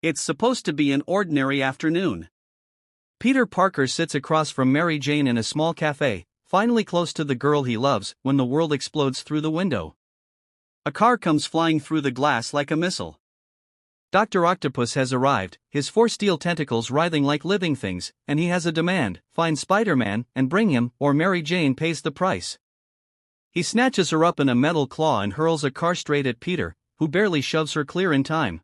It's supposed to be an ordinary afternoon. Peter Parker sits across from Mary Jane in a small cafe, finally close to the girl he loves, when the world explodes through the window. A car comes flying through the glass like a missile. Dr. Octopus has arrived, his four steel tentacles writhing like living things, and he has a demand: find Spider-Man and bring him, or Mary Jane pays the price. He snatches her up in a metal claw and hurls a car straight at Peter, who barely shoves her clear in time.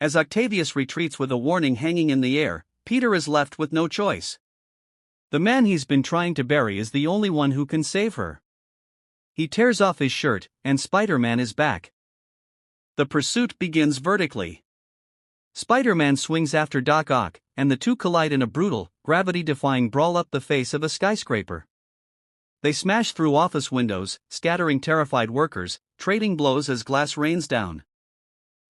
As Octavius retreats with a warning hanging in the air, Peter is left with no choice. The man he's been trying to bury is the only one who can save her. He tears off his shirt, and Spider-Man is back. The pursuit begins vertically. Spider-Man swings after Doc Ock, and the two collide in a brutal, gravity-defying brawl up the face of a skyscraper. They smash through office windows, scattering terrified workers, trading blows as glass rains down.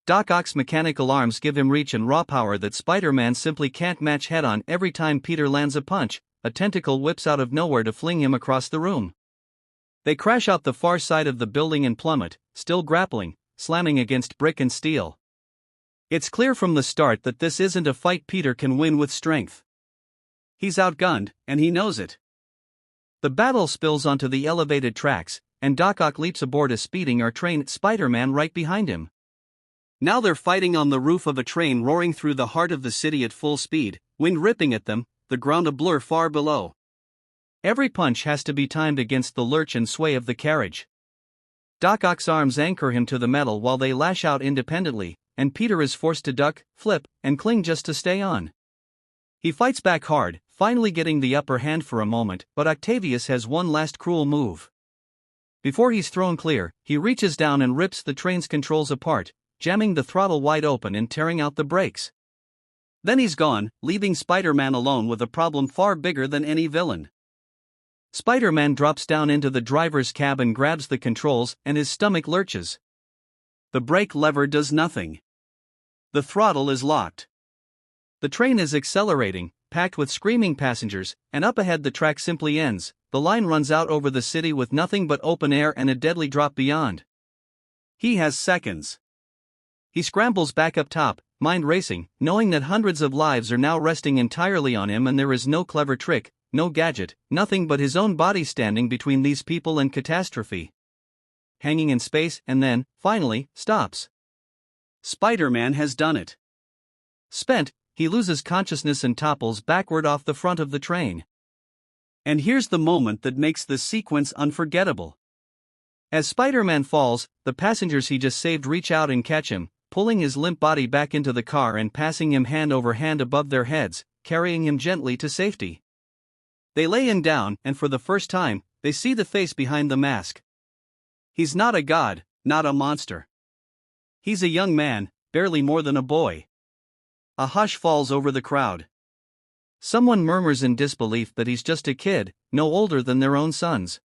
Doc Ock's mechanical arms give him reach and raw power that Spider-Man simply can't match head-on. Every time Peter lands a punch, a tentacle whips out of nowhere to fling him across the room. They crash out the far side of the building and plummet, still grappling, slamming against brick and steel. It's clear from the start that this isn't a fight Peter can win with strength. He's outgunned, and he knows it. The battle spills onto the elevated tracks, and Doc Ock leaps aboard a speeding train, Spider-Man right behind him. Now they're fighting on the roof of a train roaring through the heart of the city at full speed, wind ripping at them, the ground a blur far below. Every punch has to be timed against the lurch and sway of the carriage. Doc Ock's arms anchor him to the metal while they lash out independently, and Peter is forced to duck, flip, and cling just to stay on. He fights back hard, finally getting the upper hand for a moment, but Octavius has one last cruel move. Before he's thrown clear, he reaches down and rips the train's controls apart, jamming the throttle wide open and tearing out the brakes. Then he's gone, leaving Spider-Man alone with a problem far bigger than any villain. Spider-Man drops down into the driver's cab and grabs the controls, and his stomach lurches. The brake lever does nothing. The throttle is locked. The train is accelerating, packed with screaming passengers, and up ahead the track simply ends. The line runs out over the city with nothing but open air and a deadly drop beyond. He has seconds. He scrambles back up top, mind racing, knowing that hundreds of lives are now resting entirely on him, and there is no clever trick, no gadget, nothing but his own body standing between these people and catastrophe. Hanging in space, and then, finally, stops. Spider-Man has done it. Spent, he loses consciousness and topples backward off the front of the train. And here's the moment that makes this sequence unforgettable. As Spider-Man falls, the passengers he just saved reach out and catch him, pulling his limp body back into the car and passing him hand over hand above their heads, carrying him gently to safety. They lay him down, and for the first time, they see the face behind the mask. He's not a god, not a monster. He's a young man, barely more than a boy. A hush falls over the crowd. Someone murmurs in disbelief that he's just a kid, no older than their own sons.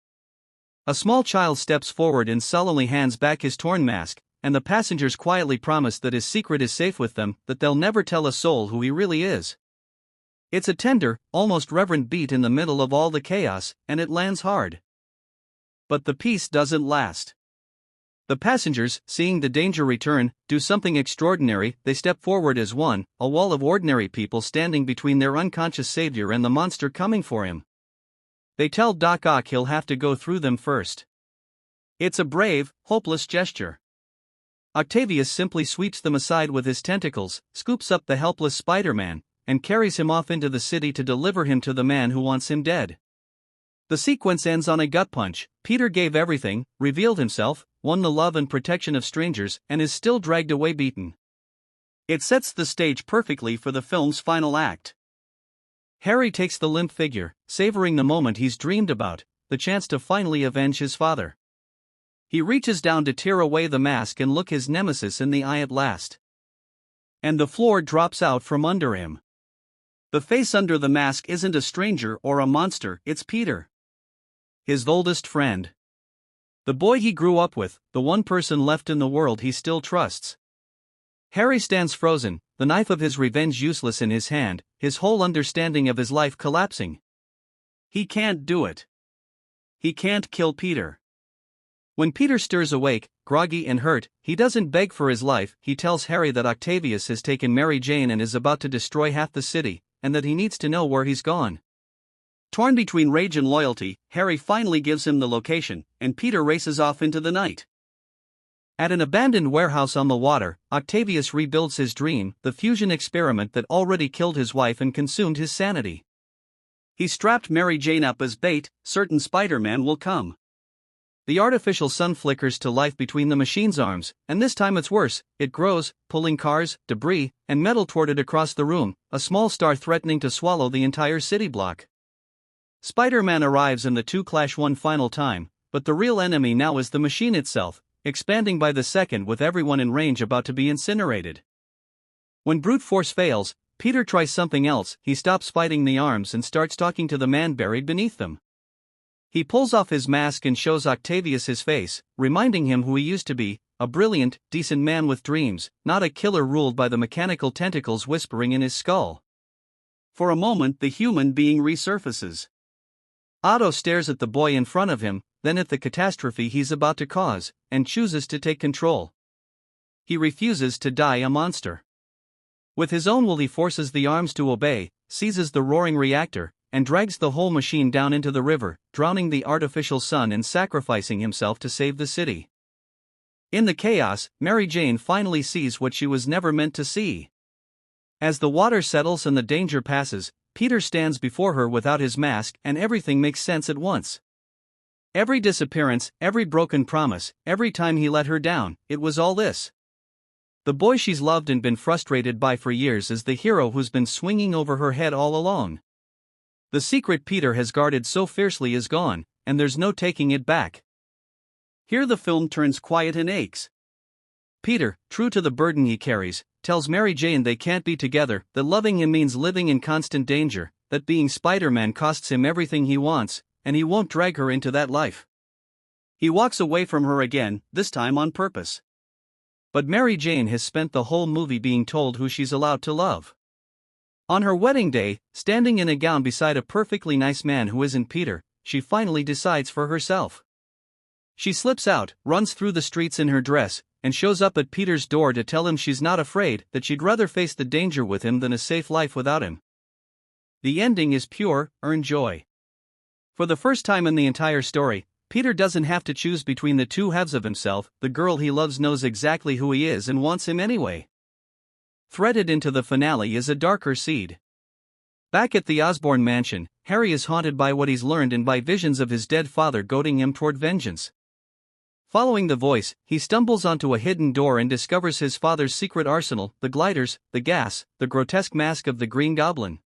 A small child steps forward and sullenly hands back his torn mask, and the passengers quietly promise that his secret is safe with them, that they'll never tell a soul who he really is. It's a tender, almost reverent beat in the middle of all the chaos, and it lands hard. But the peace doesn't last. The passengers, seeing the danger return, do something extraordinary. They step forward as one, a wall of ordinary people standing between their unconscious savior and the monster coming for him. They tell Doc Ock he'll have to go through them first. It's a brave, hopeless gesture. Octavius simply sweeps them aside with his tentacles, scoops up the helpless Spider-Man, and carries him off into the city to deliver him to the man who wants him dead. The sequence ends on a gut punch. Peter gave everything, revealed himself, won the love and protection of strangers, and is still dragged away beaten. It sets the stage perfectly for the film's final act. Harry takes the limp figure, savoring the moment he's dreamed about, the chance to finally avenge his father. He reaches down to tear away the mask and look his nemesis in the eye at last. And the floor drops out from under him. The face under the mask isn't a stranger or a monster, it's Peter. His oldest friend. The boy he grew up with, the one person left in the world he still trusts. Harry stands frozen, the knife of his revenge useless in his hand, his whole understanding of his life collapsing. He can't do it. He can't kill Peter. When Peter stirs awake, groggy and hurt, he doesn't beg for his life. He tells Harry that Octavius has taken Mary Jane and is about to destroy half the city, and that he needs to know where he's gone. Torn between rage and loyalty, Harry finally gives him the location, and Peter races off into the night. At an abandoned warehouse on the water, Octavius rebuilds his dream, the fusion experiment that already killed his wife and consumed his sanity. He strapped Mary Jane up as bait, certain Spider-Man will come. The artificial sun flickers to life between the machine's arms, and this time it's worse. It grows, pulling cars, debris, and metal toward it across the room, a small star threatening to swallow the entire city block. Spider-Man arrives and the two clash one final time, but the real enemy now is the machine itself, expanding by the second with everyone in range about to be incinerated. When brute force fails, Peter tries something else. He stops fighting the arms and starts talking to the man buried beneath them. He pulls off his mask and shows Octavius his face, reminding him who he used to be, a brilliant, decent man with dreams, not a killer ruled by the mechanical tentacles whispering in his skull. For a moment the human being resurfaces. Otto stares at the boy in front of him, then at the catastrophe he's about to cause, and chooses to take control. He refuses to die a monster. With his own will he forces the arms to obey, seizes the roaring reactor, and drags the whole machine down into the river, drowning the artificial sun and sacrificing himself to save the city. In the chaos, Mary Jane finally sees what she was never meant to see. As the water settles and the danger passes, Peter stands before her without his mask and everything makes sense at once. Every disappearance, every broken promise, every time he let her down, it was all this. The boy she's loved and been frustrated by for years is the hero who's been swinging over her head all along. The secret Peter has guarded so fiercely is gone, and there's no taking it back. Here the film turns quiet and aches. Peter, true to the burden he carries, tells Mary Jane they can't be together, that loving him means living in constant danger, that being Spider-Man costs him everything he wants, and he won't drag her into that life. He walks away from her again, this time on purpose. But Mary Jane has spent the whole movie being told who she's allowed to love. On her wedding day, standing in a gown beside a perfectly nice man who isn't Peter, she finally decides for herself. She slips out, runs through the streets in her dress, and shows up at Peter's door to tell him she's not afraid, that she'd rather face the danger with him than a safe life without him. The ending is pure, earned joy. For the first time in the entire story, Peter doesn't have to choose between the two halves of himself. The girl he loves knows exactly who he is and wants him anyway. Threaded into the finale is a darker seed. Back at the Osborn mansion, Harry is haunted by what he's learned and by visions of his dead father goading him toward vengeance. Following the voice, he stumbles onto a hidden door and discovers his father's secret arsenal, the gliders, the gas, the grotesque mask of the Green Goblin.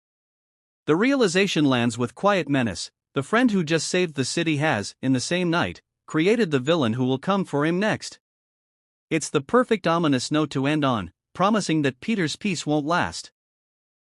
The realization lands with quiet menace. The friend who just saved the city has, in the same night, created the villain who will come for him next. It's the perfect ominous note to end on, promising that Peter's peace won't last.